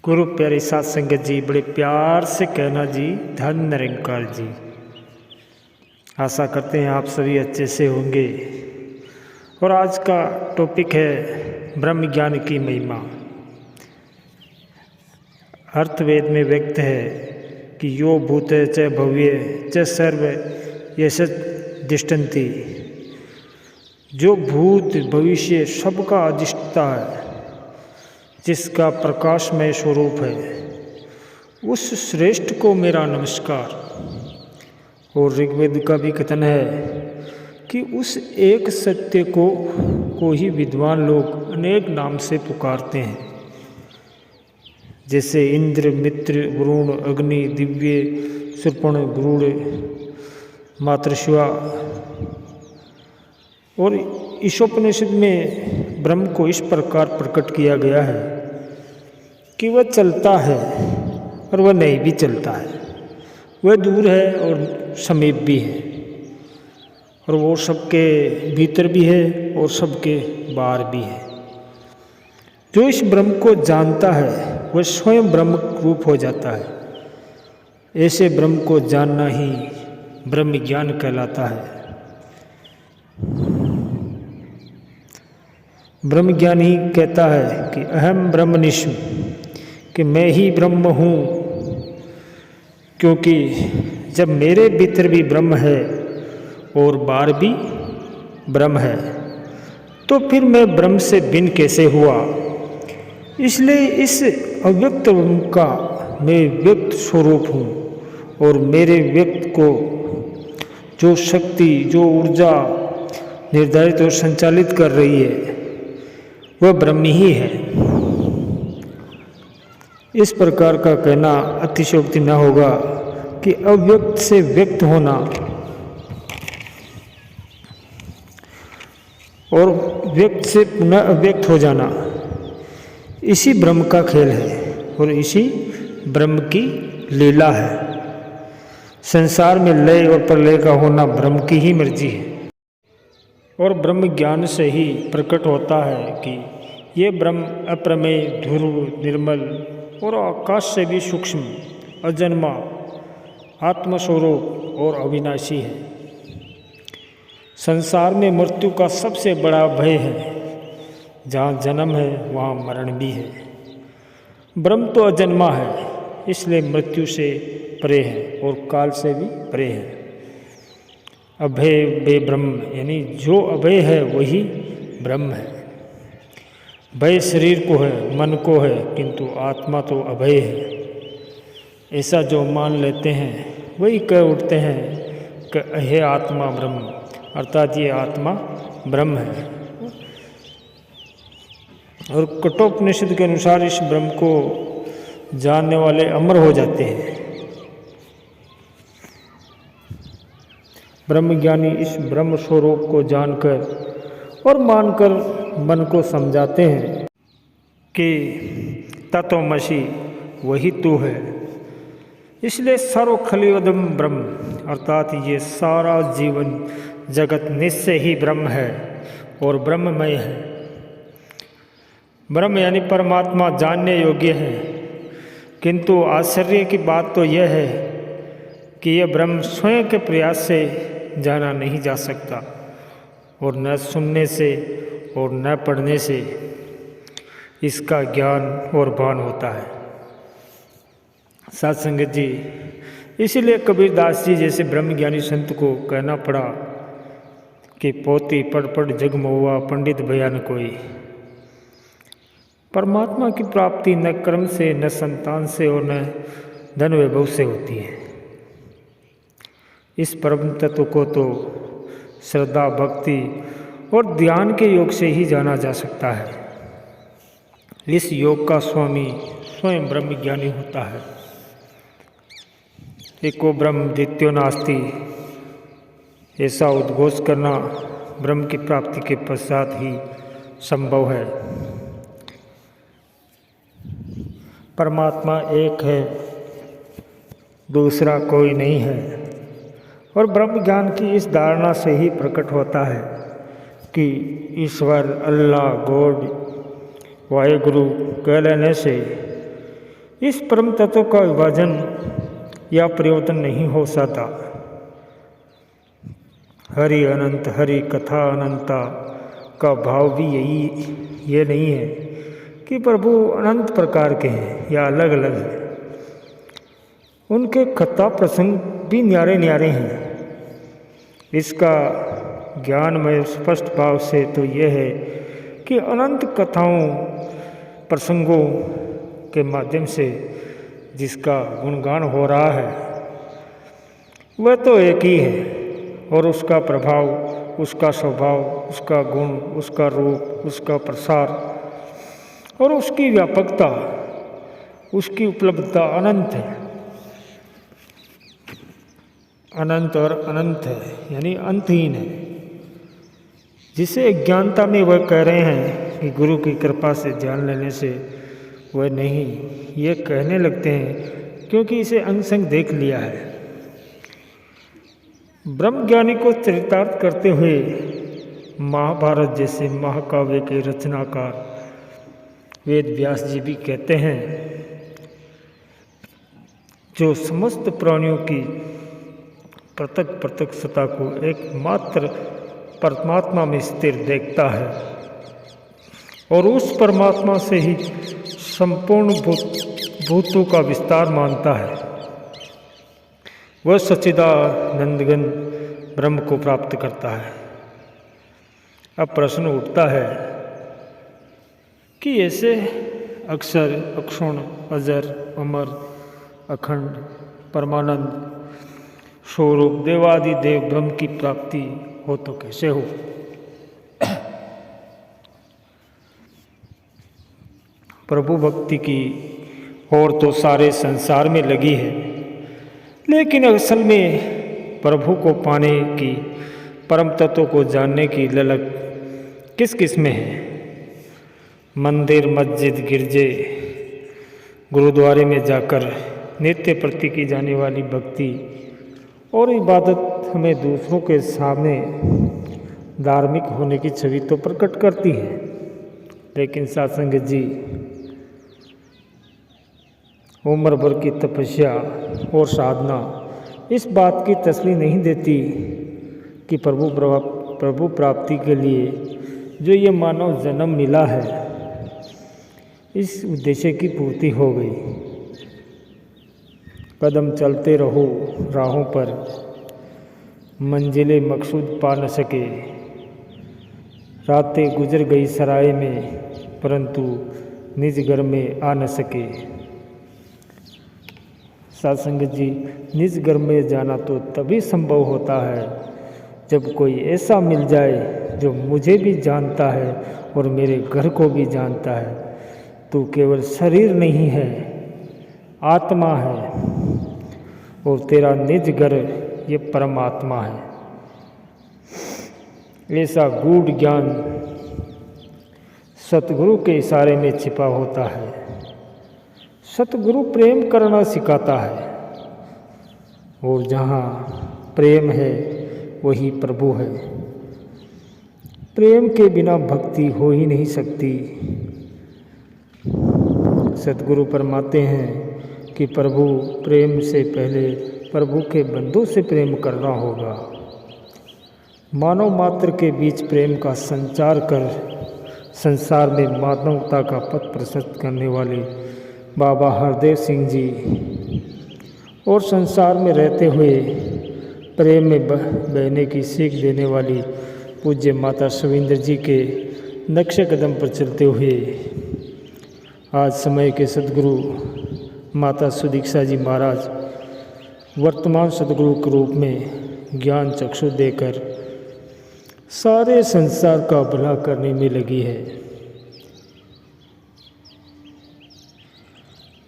गुरु प्यारी साध संगत जी, बड़े प्यार से कहना जी धन निरंकार जी। आशा करते हैं आप सभी अच्छे से होंगे। और आज का टॉपिक है ब्रह्म ज्ञान की महिमा। अर्थवेद में व्यक्त है कि यो भूत च भव्य च सर्व यश दिष्टन्ति। जो भूत भविष्य सबका अधिष्ठता है, जिसका प्रकाशमय स्वरूप है, उस श्रेष्ठ को मेरा नमस्कार। और ऋग्वेद का भी कथन है कि उस एक सत्य को ही विद्वान लोग अनेक नाम से पुकारते हैं, जैसे इंद्र, मित्र, वरुण, अग्नि, दिव्य, सुर्पण, गरुड़, मातृशिवा। और ईशोपनिषद में ब्रह्म को इस प्रकार प्रकट किया गया है कि वह चलता है और वह नहीं भी चलता है, वह दूर है और समीप भी है, और वो सबके भीतर भी है और सबके बाहर भी है। जो इस ब्रह्म को जानता है वह स्वयं ब्रह्म रूप हो जाता है। ऐसे ब्रह्म को जानना ही ब्रह्म ज्ञान कहलाता है। ब्रह्म ज्ञान ही कहता है कि अहम ब्रह्मनिष्ठ, कि मैं ही ब्रह्म हूँ। क्योंकि जब मेरे भीतर भी ब्रह्म है और बाहर भी ब्रह्म है, तो फिर मैं ब्रह्म से भिन्न कैसे हुआ। इसलिए इस अव्यक्त ब्रह्म का मैं व्यक्त स्वरूप हूँ, और मेरे व्यक्त को जो शक्ति, जो ऊर्जा निर्धारित और संचालित कर रही है, वह ब्रह्म ही है। इस प्रकार का कहना अतिशयोक्ति न होगा कि अव्यक्त से व्यक्त होना और व्यक्त से पुनः अव्यक्त हो जाना इसी ब्रह्म का खेल है और इसी ब्रह्म की लीला है। संसार में लय और प्रलय का होना ब्रह्म की ही मर्जी है, और ब्रह्म ज्ञान से ही प्रकट होता है कि ये ब्रह्म अप्रमेय, ध्रुव, निर्मल और आकाश से भी सूक्ष्म, अजन्मा, आत्मस्वरूप और अविनाशी है। संसार में मृत्यु का सबसे बड़ा भय है। जहाँ जन्म है वहाँ मरण भी है। ब्रह्म तो अजन्मा है, इसलिए मृत्यु से परे है और काल से भी परे है। अभय बे ब्रह्म, यानी जो अभय है वही ब्रह्म है। भय शरीर को है, मन को है, किंतु आत्मा तो अभय है। ऐसा जो मान लेते हैं वही कह उठते हैं कि हे आत्मा ब्रह्म, अर्थात ये आत्मा ब्रह्म है। और कठोपनिषद के अनुसार इस ब्रह्म को जानने वाले अमर हो जाते हैं। ब्रह्मज्ञानी इस ब्रह्म स्वरूप को जानकर और मानकर मन को समझाते हैं कि तत्वमसि वही तू है। इसलिए सर्व खलियोदम ब्रह्म, अर्थात ये सारा जीवन जगत निश्चय ही ब्रह्म है और ब्रह्ममय है। ब्रह्म यानी परमात्मा जानने योग्य है, किंतु आश्चर्य की बात तो यह है कि यह ब्रह्म स्वयं के प्रयास से जाना नहीं जा सकता, और न सुनने से और न पढ़ने से इसका ज्ञान और भान होता है। साध संगत जी, इसीलिए कबीरदास जी जैसे ब्रह्मज्ञानी संत को कहना पड़ा कि पोती पढ़ पढ़ जग महुआ, पंडित भया न कोई। परमात्मा की प्राप्ति न कर्म से, न संतान से और न धन वैभव से होती है। इस परम तत्व को तो श्रद्धा, भक्ति और ध्यान के योग से ही जाना जा सकता है। इस योग का स्वामी स्वयं ब्रह्म ज्ञानी होता है। एको ब्रह्म द्वितीयो नास्ति, ऐसा उद्घोष करना ब्रह्म की प्राप्ति के पश्चात ही संभव है। परमात्मा एक है, दूसरा कोई नहीं है। और ब्रह्म ज्ञान की इस धारणा से ही प्रकट होता है कि ईश्वर, अल्लाह, गॉड, वाहेगुरु कह लेने से इस परम तत्व का विभाजन या परिवर्तन नहीं हो सकता। हरि अनंत, हरि कथा अनंता का भाव भी ये नहीं है कि प्रभु अनंत प्रकार के हैं या अलग अलग हैं। उनके कथा प्रसंग भी न्यारे न्यारे हैं। इसका ज्ञान में स्पष्ट भाव से तो यह है कि अनंत कथाओं प्रसंगों के माध्यम से जिसका गुणगान हो रहा है वह तो एक ही है, और उसका प्रभाव, उसका स्वभाव, उसका गुण, उसका रूप, उसका प्रसार और उसकी व्यापकता, उसकी उपलब्धता अनंत है। अनंत और अनंत है यानी अंतहीन है। जिसे अज्ञानता में वह कह रहे हैं कि गुरु की कृपा से जान लेने से वह नहीं, ये कहने लगते हैं क्योंकि इसे अंग संग देख लिया है। ब्रह्मज्ञानी को चरितार्थ करते हुए महाभारत जैसे महाकाव्य के रचनाकार वेद व्यास जी भी कहते हैं, जो समस्त प्राणियों की पृथक पृथक सत्ता को एकमात्र परमात्मा में स्थिर देखता है और उस परमात्मा से ही संपूर्ण भूतों का विस्तार मानता है, वह सच्चिदानंदघन ब्रह्म को प्राप्त करता है। अब प्रश्न उठता है कि ऐसे अक्षर, अक्षुण, अजर, अमर, अखंड, परमानंद स्वरूप देवादि देव ब्रह्म की प्राप्ति हो तो कैसे हो? प्रभु भक्ति की और तो सारे संसार में लगी है, लेकिन असल में प्रभु को पाने की, परम तत्व को जानने की ललक किस किस में है? मंदिर, मस्जिद, गिरजे, गुरुद्वारे में जाकर नित्य प्रति की जाने वाली भक्ति और इबादत हमें दूसरों के सामने धार्मिक होने की छवि तो प्रकट करती है, लेकिन साधुसंगत जी उम्र भर की तपस्या और साधना इस बात की तसल्ली नहीं देती कि प्रभु प्राप्ति के लिए जो ये मानव जन्म मिला है, इस उद्देश्य की पूर्ति हो गई। कदम चलते रहो राहों पर, मंजिले मकसूद पा न सके। रातें गुजर गई सराय में, परंतु निज घर में आ न सके। साधुसंगत जी, निज घर में जाना तो तभी संभव होता है जब कोई ऐसा मिल जाए जो मुझे भी जानता है और मेरे घर को भी जानता है। तू केवल शरीर नहीं है, आत्मा है, और तेरा निज घर ये परमात्मा है। ऐसा गूढ़ ज्ञान सतगुरु के इशारे में छिपा होता है। सतगुरु प्रेम करना सिखाता है, और जहाँ प्रेम है वही प्रभु है। प्रेम के बिना भक्ति हो ही नहीं सकती। सतगुरु फरमाते हैं कि प्रभु प्रेम से पहले प्रभु के बंधु से प्रेम करना होगा। मानव मात्र के बीच प्रेम का संचार कर संसार में मानवता का पथ प्रशस्त करने वाले बाबा हरदेव सिंह जी और संसार में रहते हुए प्रेम में बहने की सीख देने वाली पूज्य माता सविंदर जी के नक्शे कदम पर चलते हुए आज समय के सद्गुरु माता सुदीक्षा जी महाराज वर्तमान सद्गुरु के रूप में ज्ञान चक्षु देकर सारे संसार का भला करने में लगी है।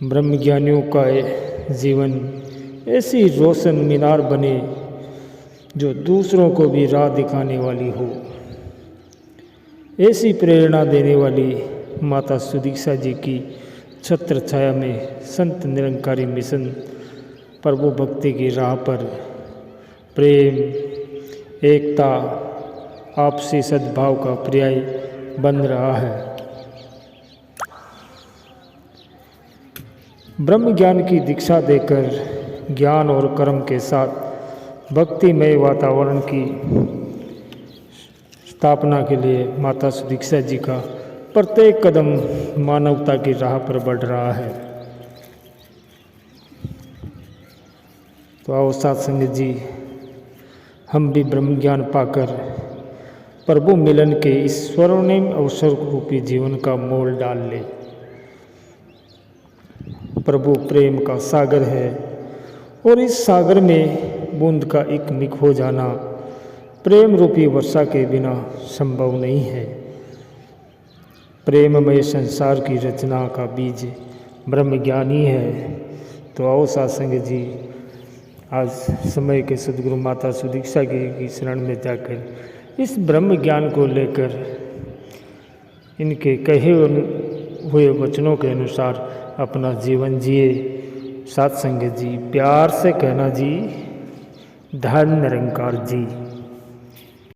ब्रह्मज्ञानियों का जीवन ऐसी रोशन मीनार बने जो दूसरों को भी राह दिखाने वाली हो। ऐसी प्रेरणा देने वाली माता सुदीक्षा जी की छत्र छाया में संत निरंकारी मिशन प्रभु भक्ति की राह पर प्रेम, एकता, आपसी सद्भाव का पर्याय बन रहा है। ब्रह्म ज्ञान की दीक्षा देकर ज्ञान और कर्म के साथ भक्तिमय वातावरण की स्थापना के लिए माता सुदीक्षा जी का प्रत्येक कदम मानवता की राह पर बढ़ रहा है। तो आओ साथ संगत जी, हम भी ब्रह्म ज्ञान पाकर प्रभु मिलन के इस स्वर्णिम अवसर रूपी जीवन का मोल डाल ले। प्रभु प्रेम का सागर है और इस सागर में बूंद का एक मिक हो जाना प्रेम रूपी वर्षा के बिना संभव नहीं है। प्रेममय संसार की रचना का बीज ब्रह्म ज्ञान ही है। तो आओ सत्संग जी, आज समय के सदगुरु माता सुदीक्षा की शरण में जाकर इस ब्रह्म ज्ञान को लेकर इनके कहे हुए वचनों के अनुसार अपना जीवन जिए। सत्संग जी, प्यार से कहना जी, धन निरंकार जी।